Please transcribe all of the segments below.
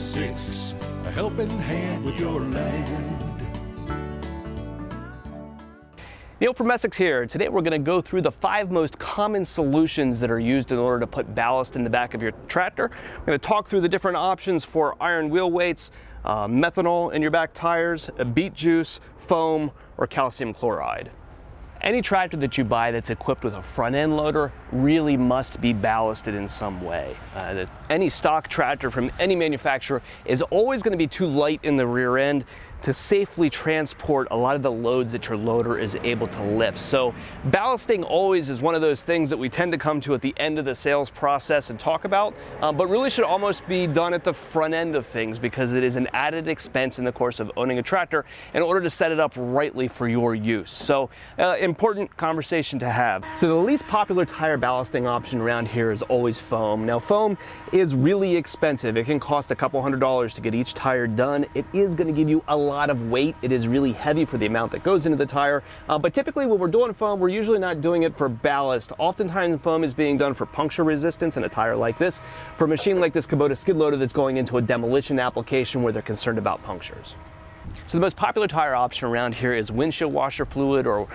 6, a helping hand with your land. Neil from Essex here. Today we're going to go through the 5 most common solutions that are used in order to put ballast in the back of your tractor. We're going to talk through the different options for iron wheel weights, methanol in your back tires, beet juice, foam, or calcium chloride. Any tractor that you buy that's equipped with a front end loader really must be ballasted in some way. Any stock tractor from any manufacturer is always going to be too light in the rear end to safely transport a lot of the loads that your loader is able to lift. So ballasting always is one of those things that we tend to come to at the end of the sales process and talk about, but really should almost be done at the front end of things because it is an added expense in the course of owning a tractor in order to set it up rightly for your use. So important conversation to have. So the least popular tire ballasting option around here is always foam. Now foam is really expensive. It can cost a couple $100s to get each tire done. It is going to give you a lot of weight. It is really heavy for the amount that goes into the tire, but typically when we're doing foam, we're usually not doing it for ballast. Oftentimes foam is being done for puncture resistance in a tire like this, for a machine like this Kubota skid loader that's going into a demolition application where they're concerned about punctures. So the most popular tire option around here is windshield washer fluid, or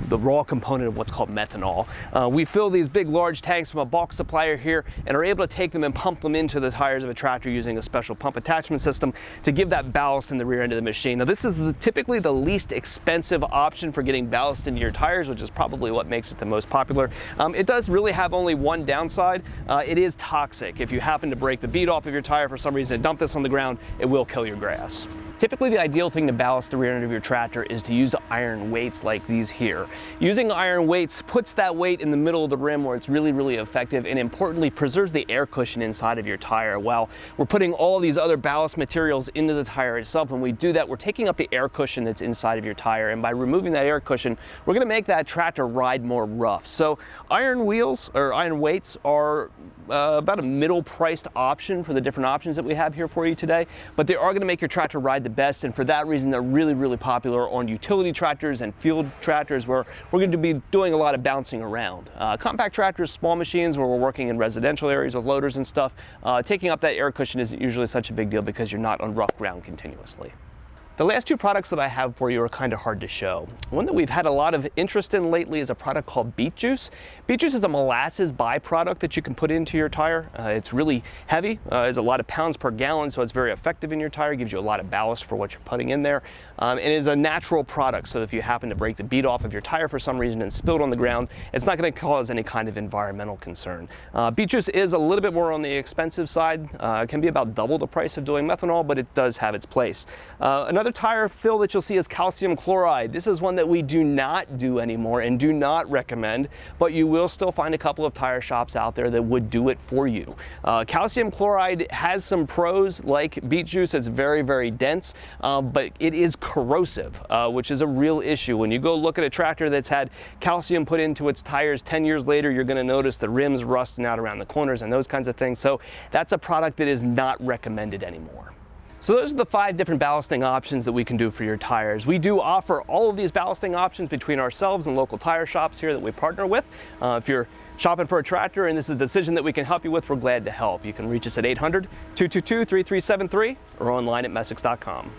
the raw component of what's called methanol. We fill these big large tanks from a bulk supplier here and are able to take them and pump them into the tires of a tractor using a special pump attachment system to give that ballast in the rear end of the machine. Now this is typically the least expensive option for getting ballast into your tires, which is probably what makes it the most popular. It does really have only one downside. It is toxic. If you happen to break the bead off of your tire for some reason and dump this on the ground, it will kill your grass. Typically the ideal thing to ballast the rear end of your tractor is to use the iron weights like these here. Using iron weights puts that weight in the middle of the rim where it's really effective, and importantly preserves the air cushion inside of your tire. While we're putting all of these other ballast materials into the tire itself, when we do that we're taking up the air cushion that's inside of your tire, and by removing that air cushion we're going to make that tractor ride more rough. So iron wheels or iron weights are about a middle priced option for the different options that we have here for you today, but they are going to make your tractor ride the best, and for that reason they're really popular on utility tractors and field tractors where we're going to be doing a lot of bouncing around. Compact tractors, small machines where we're working in residential areas with loaders and stuff, taking up that air cushion isn't usually such a big deal because you're not on rough ground continuously. The last 2 products that I have for you are kind of hard to show. One that we've had a lot of interest in lately is a product called beet juice. Beet juice is a molasses byproduct that you can put into your tire. It's really heavy, there's a lot of pounds per gallon, so it's very effective in your tire, gives you a lot of ballast for what you're putting in there. It is a natural product, so if you happen to break the bead off of your tire for some reason and spill it on the ground, it's not going to cause any kind of environmental concern. Beet juice is a little bit more on the expensive side. It can be about double the price of doing methanol, but it does have its place. Another tire fill that you'll see is calcium chloride. This is one that we do not do anymore and do not recommend, but you will still find a couple of tire shops out there that would do it for you. Calcium chloride has some pros like beet juice. It's very dense, but it is corrosive, which is a real issue. When you go look at a tractor that's had calcium put into its tires 10 years later, you're going to notice the rims rusting out around the corners and those kinds of things. So that's a product that is not recommended anymore. So those are the 5 different ballasting options that we can do for your tires. We do offer all of these ballasting options between ourselves and local tire shops here that we partner with. If you're shopping for a tractor and this is a decision that we can help you with, we're glad to help. You can reach us at 800-222-3373 or online at messix.com.